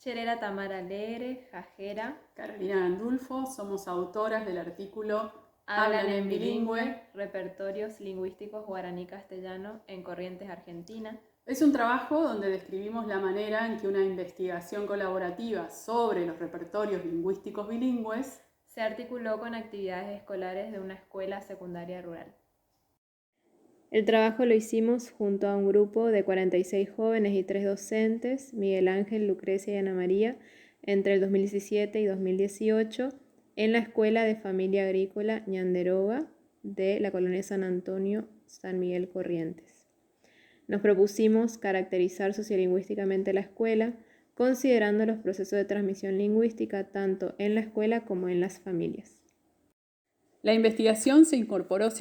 Cherera Tamara Alegre, Jajera, Carolina Gandulfo, somos autoras del artículo Hablan en bilingüe, repertorios lingüísticos guaraní-castellano en Corrientes, Argentina. Es un trabajo donde describimos la manera en que una investigación colaborativa sobre los repertorios lingüísticos bilingües se articuló con actividades escolares de una escuela secundaria rural. El trabajo lo hicimos junto a un grupo de 46 jóvenes y 3 docentes, Miguel Ángel, Lucrecia y Ana María, entre el 2017 y 2018, en la Escuela de Familia Agrícola Ñanderoga de la colonia San Antonio, San Miguel Corrientes. Nos propusimos caracterizar sociolingüísticamente la escuela, considerando los procesos de transmisión lingüística tanto en la escuela como en las familias. La investigación se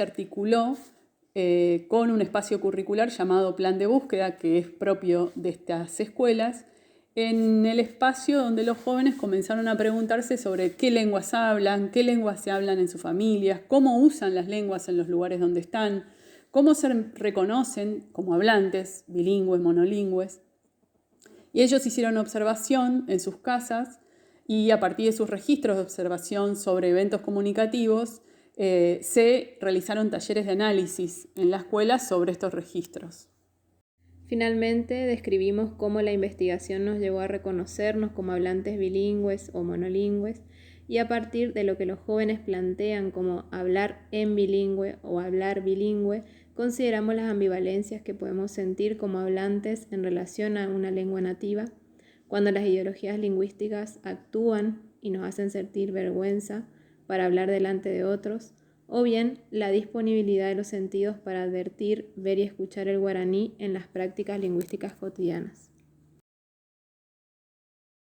articuló con un espacio curricular llamado Plan de Búsqueda, que es propio de estas escuelas, en el espacio donde los jóvenes comenzaron a preguntarse sobre qué lenguas hablan, qué lenguas se hablan en sus familias, cómo usan las lenguas en los lugares donde están, cómo se reconocen como hablantes, bilingües, monolingües. Y ellos hicieron observación en sus casas y a partir de sus registros de observación sobre eventos comunicativos, se realizaron talleres de análisis en la escuela sobre estos registros. Finalmente, describimos cómo la investigación nos llevó a reconocernos como hablantes bilingües o monolingües y a partir de lo que los jóvenes plantean como hablar en bilingüe o hablar bilingüe, consideramos las ambivalencias que podemos sentir como hablantes en relación a una lengua nativa, cuando las ideologías lingüísticas actúan y nos hacen sentir vergüenza para hablar delante de otros, o bien la disponibilidad de los sentidos para advertir, ver y escuchar el guaraní en las prácticas lingüísticas cotidianas.